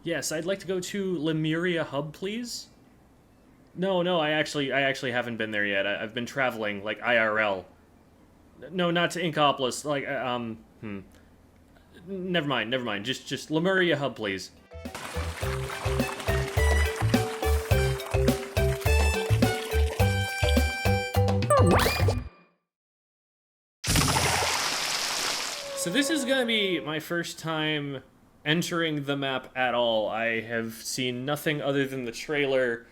Yes, I'd like to go to Lemuria Hub, please. No, I actually haven't been there yet. I've been traveling, like, IRL. No, not to Inkopolis. Like, never mind. Just Lemuria Hub, please. So this is gonna be my first time entering the map at all. I have seen nothing other than the trailer.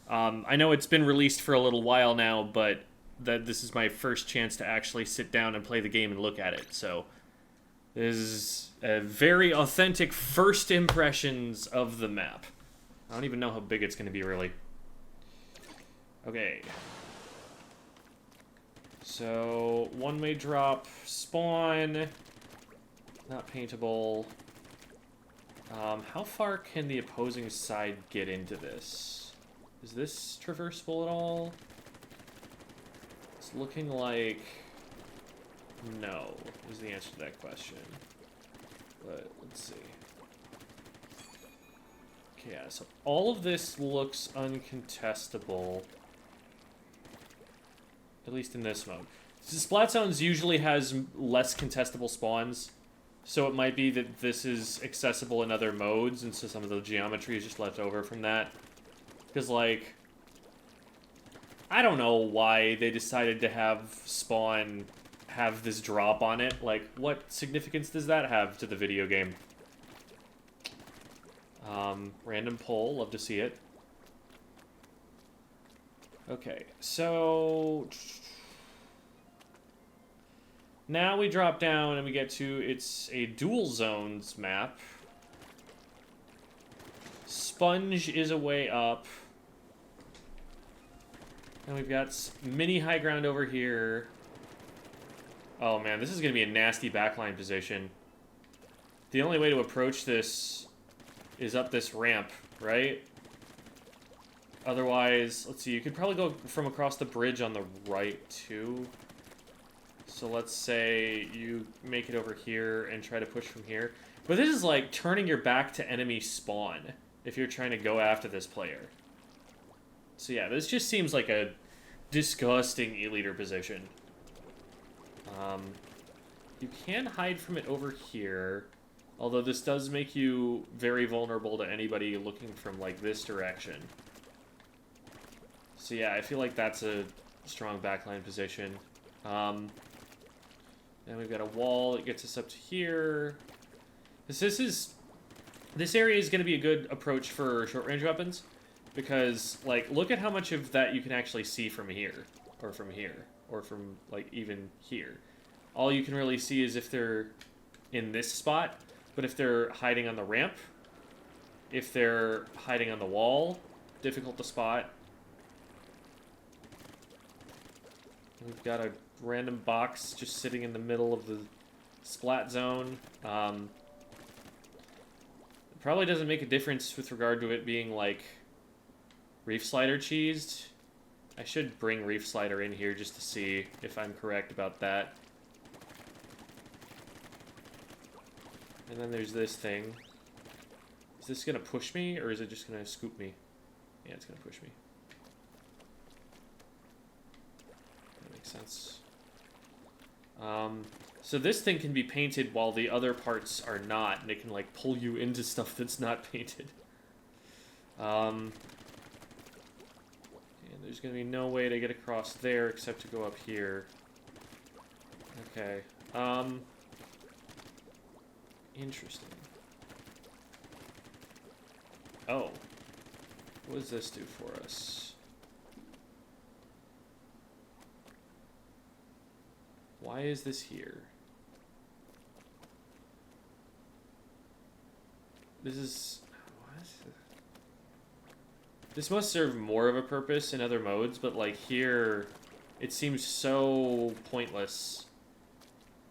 I know it's been released for a little while now, but this is my first chance to actually sit down and play the game and look at it. So this is a very authentic first impressions of the map. I don't even know how big it's going to be, really. Okay. So, one-way drop, spawn, not paintable. How far can the opposing side get into this? Is this traversable at all? It's looking like no, is the answer to that question. But let's see. Okay, yeah, so all of this looks uncontestable. At least in this mode. Splat Zones usually has less contestable spawns, so it might be that this is accessible in other modes, and so some of the geometry is just left over from that. Because, like, I don't know why they decided to have spawn have this drop on it. Like, what significance does that have to the video game? Random poll, love to see it. Okay, so now we drop down and we get to, it's a dual zones map. Sponge is a way up. And we've got mini high ground over here. Oh man, this is going to be a nasty backline position. The only way to approach this is up this ramp, right? Otherwise, let's see, you could probably go from across the bridge on the right, too. So let's say you make it over here and try to push from here. But this is like turning your back to enemy spawn if you're trying to go after this player. So yeah, this just seems like a disgusting E-leader position. You can hide from it over here, although this does make you very vulnerable to anybody looking from, like, this direction. So yeah, I feel like that's a strong backline position. Then we've got a wall that gets us up to here. This area is going to be a good approach for short-range weapons, because, like, look at how much of that you can actually see from here, or from, like, even here. All you can really see is if they're in this spot, but if they're hiding on the ramp, if they're hiding on the wall, difficult to spot. We've got a random box just sitting in the middle of the splat zone. It probably doesn't make a difference with regard to it being, like, Reef Slider cheesed. I should bring Reef Slider in here just to see if I'm correct about that. And then there's this thing. Is this going to push me, or is it just going to scoop me? Yeah, it's going to push me. That makes sense. So this thing can be painted while the other parts are not, and it can, like, pull you into stuff that's not painted. And there's going to be no way to get across there except to go up here. Okay. Interesting. Oh. What does this do for us? Why is this here? This is... what? This must serve more of a purpose in other modes, but, like, here, it seems so pointless.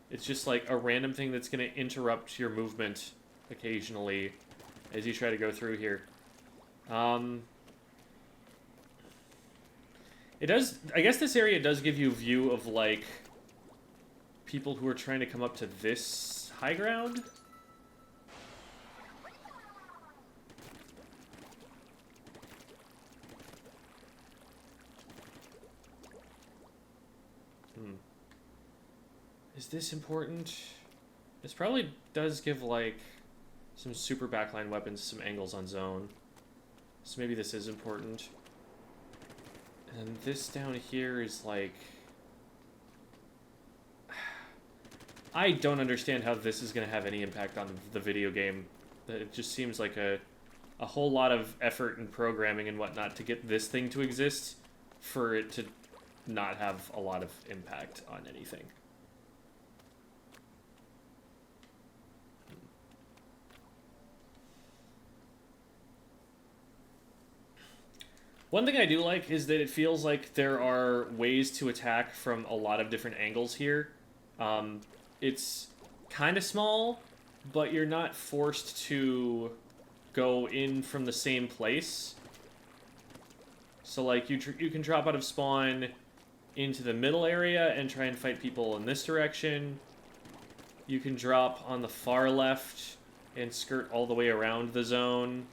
It's just, like, a random thing that's going to interrupt your movement occasionally as you try to go through here. It does... I guess this area does give you a view of, like, people who are trying to come up to this high ground. Is this important? This probably does give, like, some super backline weapons, some angles on zone. So maybe this is important. And this down here is, like... I don't understand how this is going to have any impact on the video game. It just seems like a whole lot of effort and programming and whatnot to get this thing to exist for it to not have a lot of impact on anything. One thing I do like is that it feels like there are ways to attack from a lot of different angles here. It's kind of small, but you're not forced to go in from the same place. So, like, you can drop out of spawn into the middle area and try and fight people in this direction. You can drop on the far left and skirt all the way around the zone.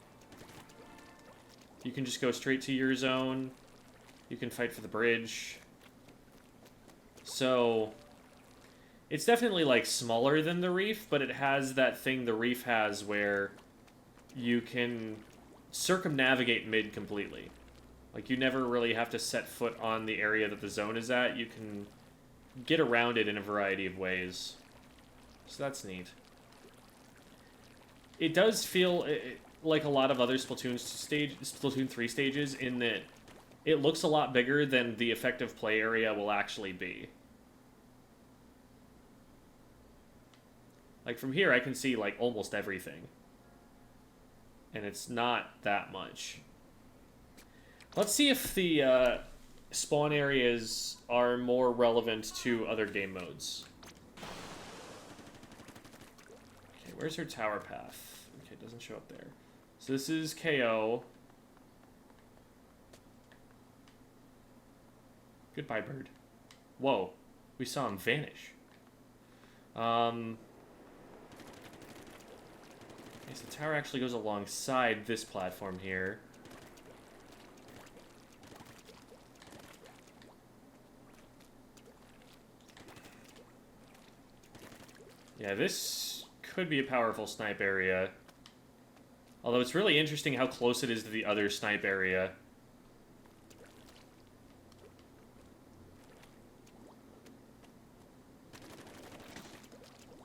You can just go straight to your zone. You can fight for the bridge. So, it's definitely, like, smaller than the Reef, but it has that thing the Reef has where you can circumnavigate mid completely. Like, you never really have to set foot on the area that the zone is at. You can get around it in a variety of ways. So that's neat. It does feel like a lot of other Splatoon 3 stages in that it looks a lot bigger than the effective play area will actually be. Like, from here, I can see, like, almost everything. And it's not that much. Let's see if the spawn areas are more relevant to other game modes. Okay, where's her tower path? Okay, it doesn't show up there. So this is KO. Goodbye, bird. Whoa, we saw him vanish. Okay, so the tower actually goes alongside this platform here. Yeah, this could be a powerful snipe area. Although it's really interesting how close it is to the other snipe area.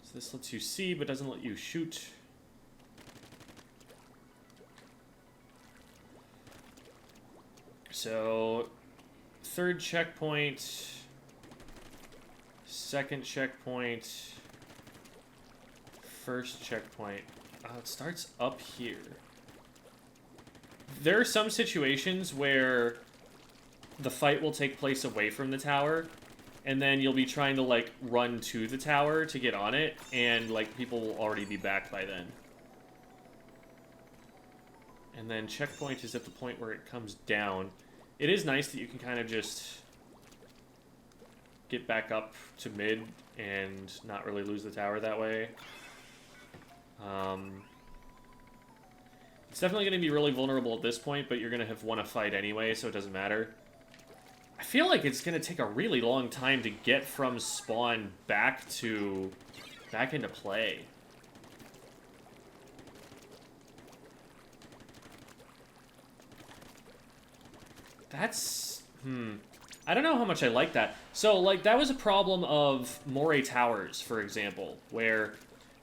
So this lets you see, but doesn't let you shoot. So, third checkpoint, second checkpoint, first checkpoint. Oh, it starts up here. There are some situations where the fight will take place away from the tower, and then you'll be trying to, like, run to the tower to get on it, and, like, people will already be back by then. And then checkpoint is at the point where it comes down. It is nice that you can kind of just get back up to mid and not really lose the tower that way. It's definitely going to be really vulnerable at this point, but you're going to have won a fight anyway, so it doesn't matter. I feel like it's going to take a really long time to get from spawn back into play. That's... I don't know how much I like that. So, like, that was a problem of Moray Towers, for example, where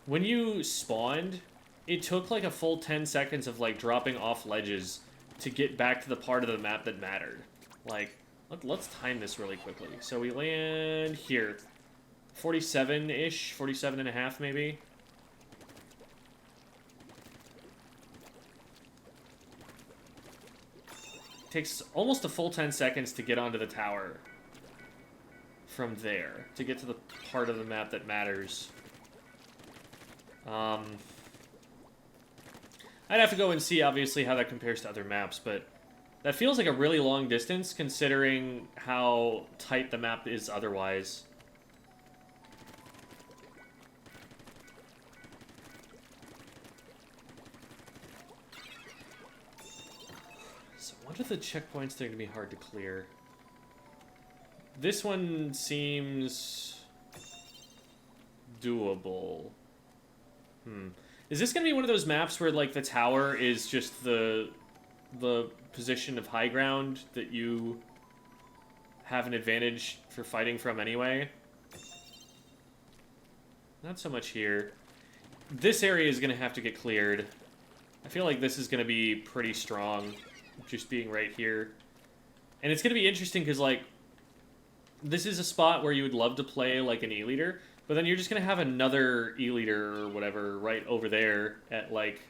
when you spawned, it took, like, a full 10 seconds of, like, dropping off ledges to get back to the part of the map that mattered. Like, let's time this really quickly. So we land here. 47-ish, 47 and a half, maybe. Takes almost a full 10 seconds to get onto the tower from there, to get to the part of the map that matters. I'd have to go and see, obviously, how that compares to other maps, but that feels like a really long distance, considering how tight the map is otherwise. So what are the checkpoints that are going to be hard to clear? This one seems doable. Is this going to be one of those maps where, like, the tower is just the position of high ground that you have an advantage for fighting from anyway? Not so much here. This area is going to have to get cleared. I feel like this is going to be pretty strong, just being right here. And it's going to be interesting because, like, this is a spot where you would love to play, like, an E-liter, but then you're just going to have another E-liter or whatever right over there at, like,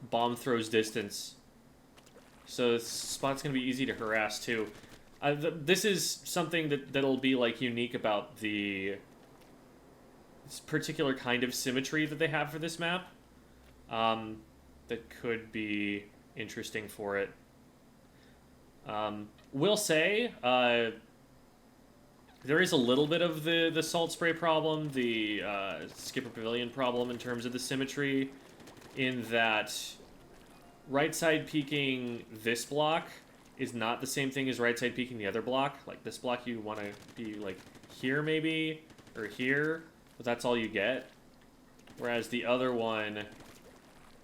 bomb throws distance. So this spot's going to be easy to harass, too. This is something that'll be, like, unique about this particular kind of symmetry that they have for this map. That could be interesting for it. Will say, there is a little bit of the salt spray problem, the Skipper Pavilion problem in terms of the symmetry, in that right side peeking this block is not the same thing as right side peeking the other block. Like, this block you want to be, like, here maybe, or here, but that's all you get. Whereas the other one,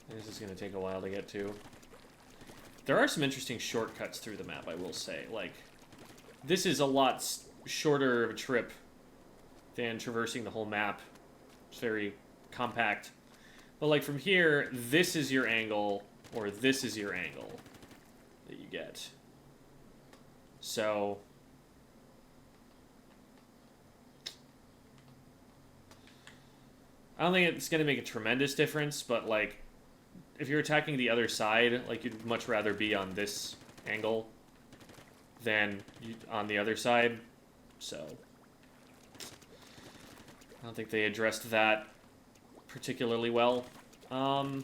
this is going to take a while to get to. There are some interesting shortcuts through the map, I will say. Like, this is a lot shorter of a trip than traversing the whole map. It's very compact. But, like, from here, this is your angle, or this is your angle that you get. So I don't think it's going to make a tremendous difference, but, like, if you're attacking the other side, like, you'd much rather be on this angle than on the other side. So I don't think they addressed that particularly well. I'll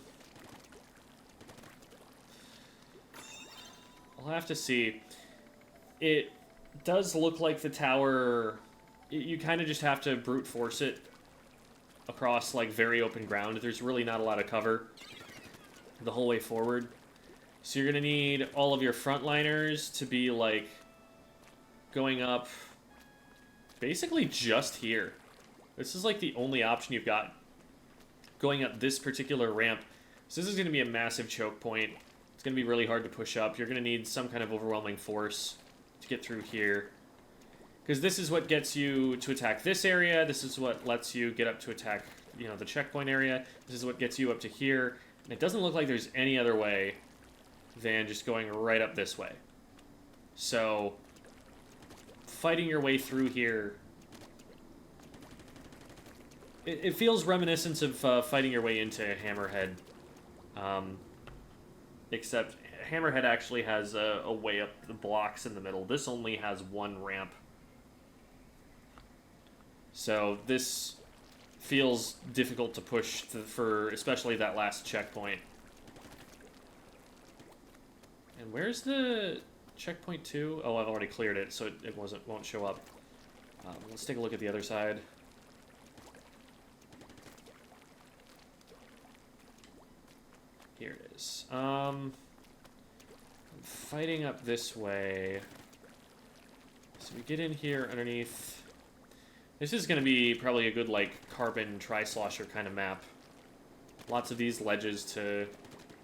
have to see. It does look like the tower, you kind of just have to brute force it across, like, very open ground. There's really not a lot of cover the whole way forward. So you're going to need all of your frontliners to be, like, going up basically just here. This is, like, the only option you've got going up this particular ramp. So this is going to be a massive choke point. It's going to be really hard to push up. You're going to need some kind of overwhelming force to get through here. Because this is what gets you to attack this area. This is what lets you get up to attack, you know, the checkpoint area. This is what gets you up to here. And it doesn't look like there's any other way than just going right up this way. So fighting your way through here, it feels reminiscent of fighting your way into Hammerhead. Except Hammerhead actually has a way up the blocks in the middle. This only has one ramp. So this feels difficult to push for especially that last checkpoint. And where's the checkpoint 2? Oh, I've already cleared it, so it won't show up. Let's take a look at the other side. Here it is. I'm fighting up this way. So we get in here underneath. This is going to be probably a good, like, carbon tri-slosher kind of map. Lots of these ledges to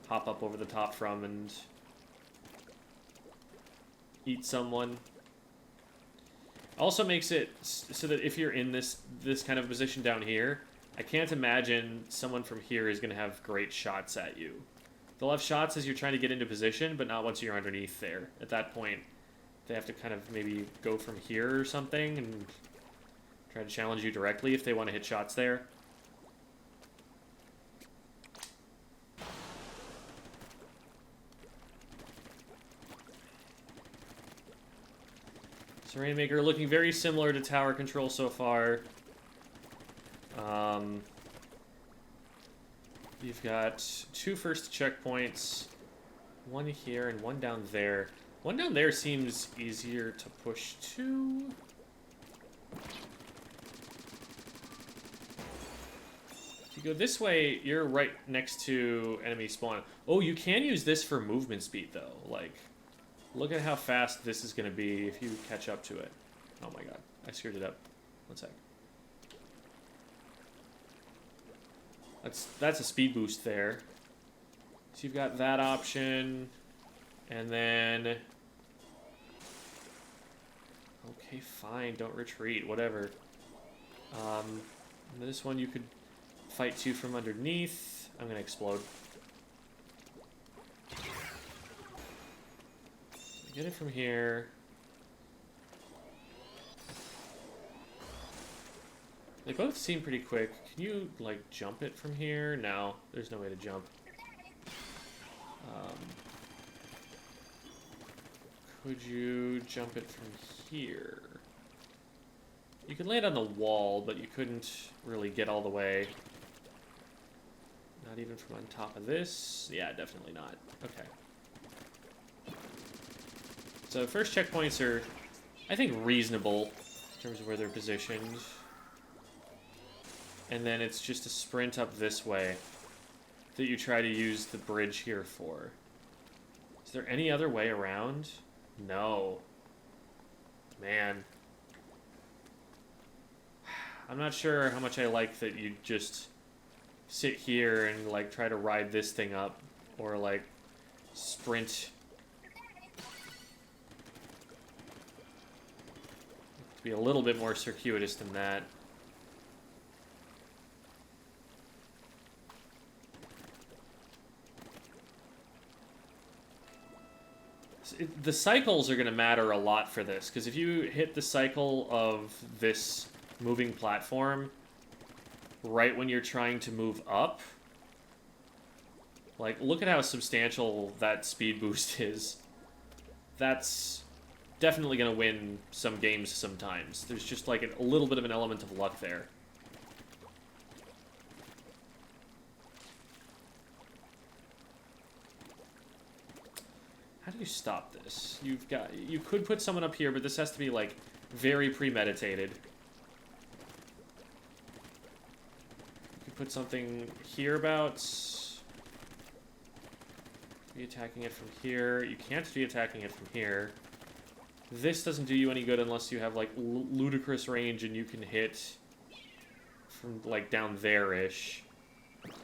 hop up over the top from and eat someone. Also makes it so that if you're in this kind of position down here, I can't imagine someone from here is going to have great shots at you. They'll have shots as you're trying to get into position, but not once you're underneath there. At that point, they have to kind of maybe go from here or something and try to challenge you directly if they want to hit shots there. So Rainmaker looking very similar to tower control so far. You've got 2 first checkpoints, one here and one down there. One down there seems easier to push to. If you go this way, you're right next to enemy spawn. Oh, you can use this for movement speed, though. Like, look at how fast this is going to be if you catch up to it. Oh my god, I screwed it up. One sec. That's a speed boost there. So you've got that option, and then... Okay, fine, don't retreat, whatever. This one you could fight to from underneath. I'm gonna explode. So get it from here. They both seem pretty quick. Can you, like, jump it from here? No, there's no way to jump. Could you jump it from here? You could land on the wall, but you couldn't really get all the way. Not even from on top of this? Yeah, definitely not. Okay. So first checkpoints are, I think, reasonable in terms of where they're positioned. And then it's just a sprint up this way that you try to use the bridge here for. Is there any other way around? No. Man. I'm not sure how much I like that you just sit here and, like, try to ride this thing up. Or, like, sprint. Be a little bit more circuitous than that. The cycles are going to matter a lot for this, because if you hit the cycle of this moving platform right when you're trying to move up, like, look at how substantial that speed boost is. That's definitely going to win some games sometimes. There's just, like, a little bit of an element of luck there. How do you stop this? You could put someone up here, but this has to be, like, very premeditated. You could put something hereabouts. Be attacking it from here. You can't be attacking it from here. This doesn't do you any good unless you have, like, ludicrous range and you can hit from, like, down there-ish.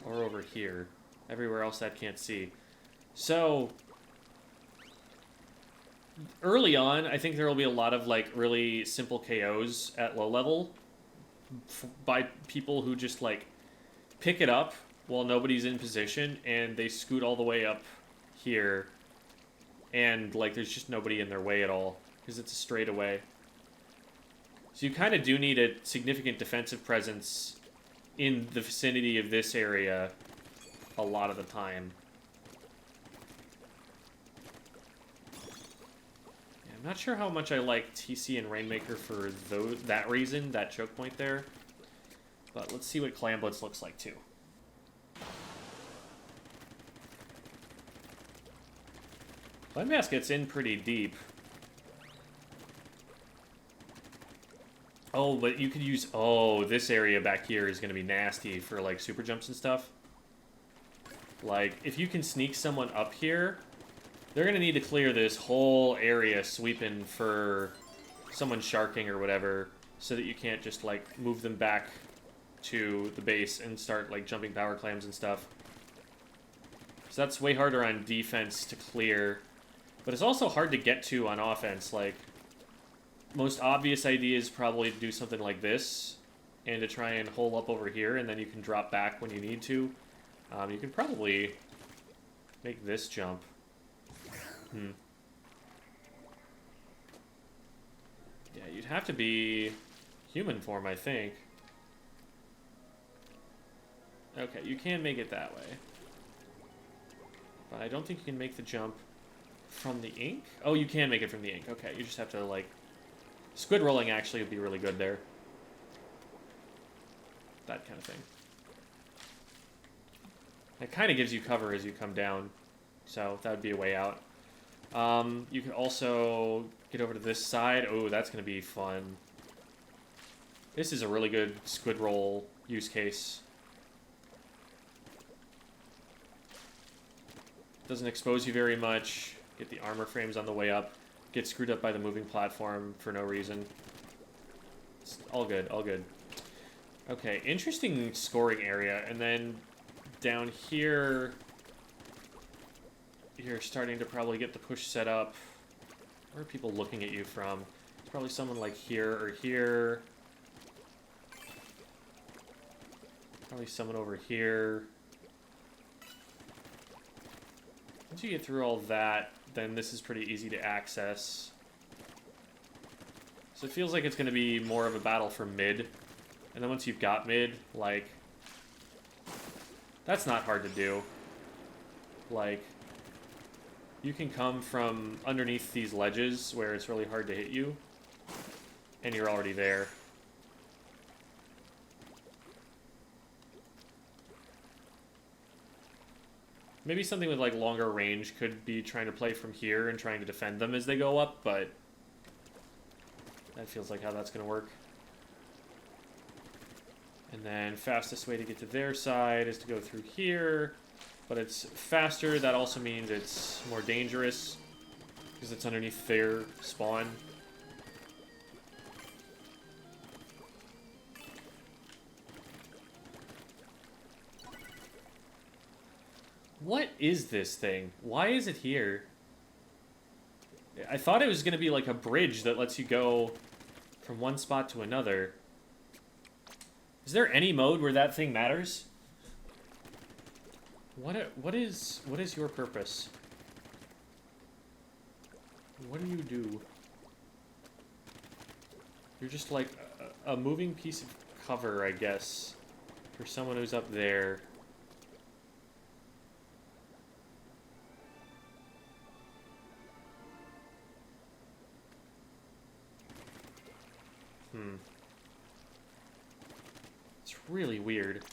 Or over here. Everywhere else that can't see. So... early on, I think there will be a lot of, like, really simple KOs at low level by people who just, like, pick it up while nobody's in position and they scoot all the way up here and, like, there's just nobody in their way at all because it's a straightaway. So you kind of do need a significant defensive presence in the vicinity of this area a lot of the time. I'm not sure how much I like TC and Rainmaker for that reason, that choke point there. But let's see what Clam Blitz looks like, too. Landmass gets in pretty deep. Oh, but you could use... oh, this area back here is going to be nasty for, like, super jumps and stuff. Like, if you can sneak someone up here... they're going to need to clear this whole area sweeping for someone sharking or whatever so that you can't just, like, move them back to the base and start, like, jumping power clams and stuff. So that's way harder on defense to clear. But it's also hard to get to on offense. Like, most obvious idea is probably to do something like this and to try and hole up over here, and then you can drop back when you need to. You can probably make this jump. Yeah, you'd have to be human form, I think. Okay, you can make it that way. But I don't think you can make the jump from the ink. Oh, you can make it from the ink. Okay, you just have to, like... squid rolling actually would be really good there. That kind of thing. It kind of gives you cover as you come down. So that would be a way out. You can also get over to this side. Oh, that's going to be fun. This is a really good squid roll use case. Doesn't expose you very much. Get the armor frames on the way up. Get screwed up by the moving platform for no reason. It's all good, all good. Okay, interesting scoring area. And then down here, you're starting to probably get the push set up. Where are people looking at you from? It's probably someone like here or here. Probably someone over here. Once you get through all that, then this is pretty easy to access. So it feels like it's going to be more of a battle for mid. And then once you've got mid, like, that's not hard to do. Like, you can come from underneath these ledges where it's really hard to hit you, and you're already there. Maybe something with, like, longer range could be trying to play from here and trying to defend them as they go up, but that feels like how that's going to work. And then fastest way to get to their side is to go through here, but it's faster. That also means it's more dangerous because it's underneath their spawn. What is this thing? Why is it here? I thought it was going to be like a bridge that lets you go from one spot to another. Is there any mode where that thing matters? What is your purpose? What do you do? You're just like a moving piece of cover, I guess, for someone who's up there. It's really weird.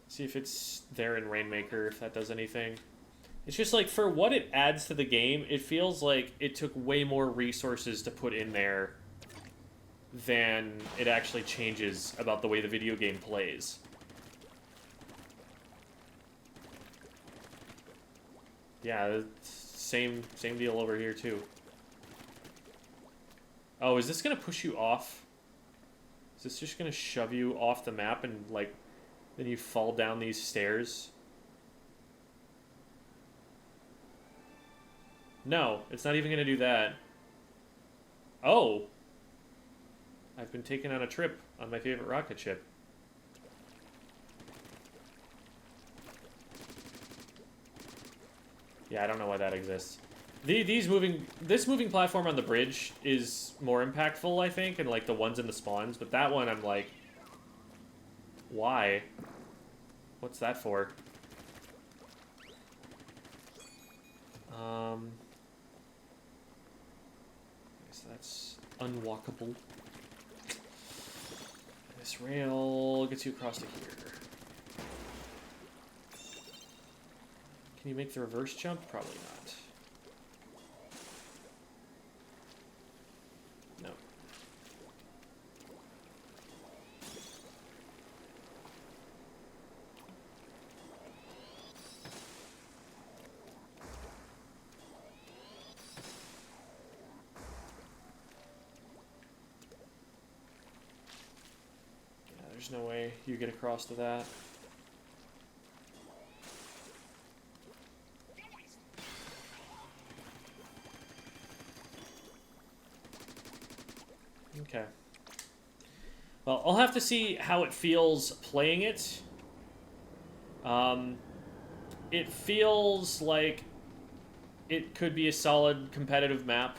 See if it's there in Rainmaker, if that does anything. It's just like, for what it adds to the game, it feels like it took way more resources to put in there than it actually changes about the way the video game plays. Yeah, same deal over here too. Oh, is this gonna push you off? Is this just gonna shove you off the map and, like, then you fall down these stairs? No, it's not even gonna do that. Oh! I've been taken on a trip on my favorite rocket ship. Yeah, I don't know why that exists. This moving platform on the bridge is more impactful, I think, and like the ones in the spawns, but that one I'm like, why? What's that for? I guess that's unwalkable. This rail gets you across to here. Can you make the reverse jump? Probably not. No. Yeah, there's no way you get across to that. Okay. Well, I'll have to see how it feels playing it. It feels like it could be a solid competitive map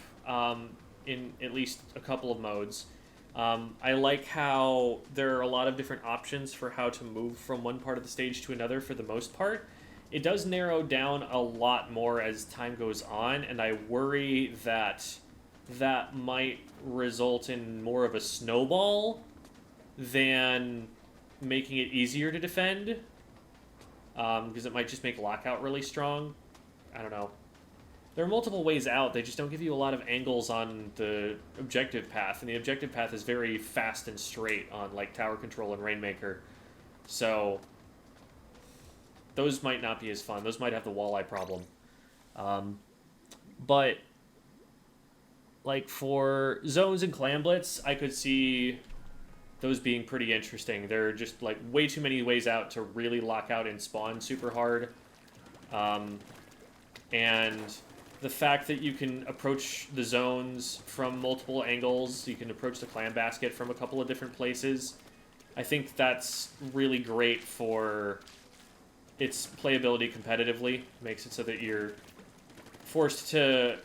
in at least a couple of modes. I like how there are a lot of different options for how to move from one part of the stage to another for the most part. It does narrow down a lot more as time goes on, and I worry that that might result in more of a snowball than making it easier to defend, because it might just make lockout really strong. I don't know. There are multiple ways out, they just don't give you a lot of angles on the objective path, and the objective path is very fast and straight on, like, Tower Control and Rainmaker. So those might not be as fun. Those might have the walleye problem. But like, for zones and clam blitz, I could see those being pretty interesting. There are just like way too many ways out to really lock out and spawn super hard. And the fact that you can approach the zones from multiple angles, you can approach the clam basket from a couple of different places, I think that's really great for its playability competitively. Makes it so that you're forced to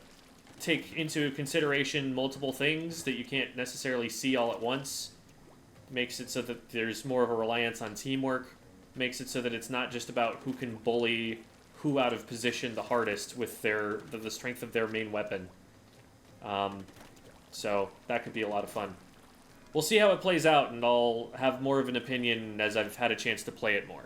take into consideration multiple things that you can't necessarily see all at once. Makes it so that there's more of a reliance on teamwork. Makes it so that it's not just about who can bully who out of position the hardest with the strength of their main weapon. So that could be a lot of fun. We'll see how it plays out, and I'll have more of an opinion as I've had a chance to play it more.